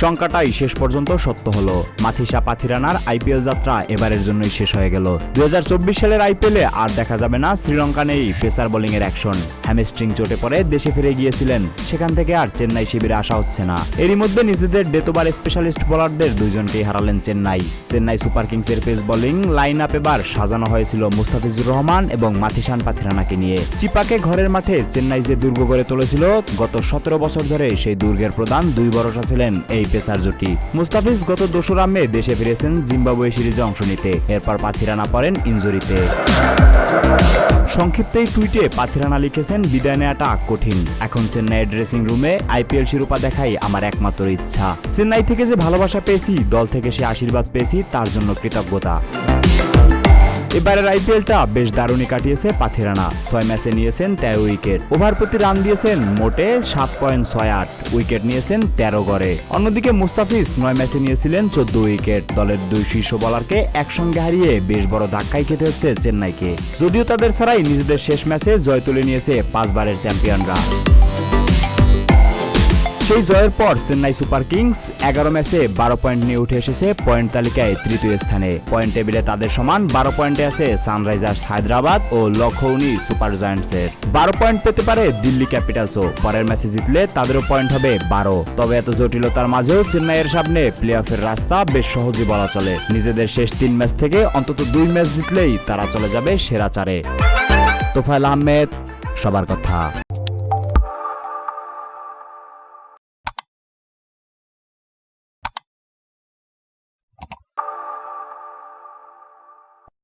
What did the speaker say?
সংখ্যাটাই শেষ পর্যন্ত সত্য হলো। মাথিসা পাথিরানার আইপিএল যাত্রা এবারের জন্যই শেষ হয়ে গেল। 2024 সালের আইপিএলে আর দেখা যাবে না শ্রীলঙ্কা নেই পেসার বোলিং এর অ্যাকশন। হ্যামস্ট্রিং চোটে পড়ে দেশে ফিরে গিয়েছিলেন, সেখান থেকে আর চেন্নাই শিবিরে আসা হচ্ছে না। এরই মধ্যে নিজেদের ডেথ ওভার স্পেশালিস্ট বোলারদের দুইজনকেই হারালেন চেন্নাই সুপার কিংসের পেস বোলিং লাইন আপ এবার সাজানো হয়েছিল মুস্তাফিজুর রহমান এবং মাথিসান পাথিরানাকে নিয়ে। চিপাকে ঘরের মাঠে চেন্নাই যে দুর্গ গড়ে তুলেছিল, গত 17 বছর ধরে সেই দুর্গের প্রধান দুই ভরসা ছিলেন এই পেসার জুটি। মুস্তাফিজ গত 2রা মে দেশে ফিরেছেন জিম্বাবুয়ে সিরিজে অংশ নিতে, এরপর পাথিরানা পড়েন ইনজুরিতে। সংক্ষিপ্ত এই টুইটে পাথিরানা লিখেছেন, বিদায় নেওয়াটা কঠিন, এখন চেন্নাইয়ের ড্রেসিং রুমে আইপিএল শিরোপা দেখাই আমার একমাত্র ইচ্ছা। চেন্নাই থেকে যে ভালোবাসা পেয়েছি, দল থেকে সে আশীর্বাদ পেয়েছি, তার জন্য কৃতজ্ঞতা। এবারের আইপিএলটা বেশ দারুণই কাটিয়েছে পাথিরানা। 6 ম্যাচে নিয়েছেন 13 উইকেট, ওভার প্রতি রান দিয়েছেন মোটে 7.68, উইকেট নিয়েছেন 13 গড়ে। অন্যদিকে মুস্তাফিজ 9 ম্যাচে নিয়েছিলেন 14 উইকেট। দলের দুই শীর্ষ বোলারকে একসঙ্গে হারিয়ে বেশ বড় ধাক্কাই খেতে হচ্ছে চেন্নাইকে, যদিও তাদের ছাড়াই নিজেদের শেষ ম্যাচে জয় তুলে নিয়েছে 5 বারের চ্যাম্পিয়নরা। সেই জয়ের পর চেন্নাই সুপার কিংস 11 ম্যাচে 12 পয়েন্ট নিয়ে উঠে এসেছে পয়েন্ট তালিকায় তৃতীয় স্থানে। পয়েন্ট টেবিলে তাদের সমান 12 পয়েন্টে আছে সানরাইজার্স হায়দ্রাবাদ ও লখনৌ সুপার জায়ান্টসের। 12 পয়েন্ট পেতে পারে দিল্লি ক্যাপিটালসও। পরের ম্যাচে জিতলে তাদেরও পয়েন্ট হবে 12। তবে এত জটিলতার মাঝেও চেন্নাইয়ের সামনে প্লে অফের রাস্তা বেশ সহজই বলা চলে। নিজেদের শেষ 3 ম্যাচ থেকে অন্তত 2 ম্যাচ জিতলেই তারা চলে যাবে সেরা 4-এ। তোফায়েল আহমেদ, সবার কথা।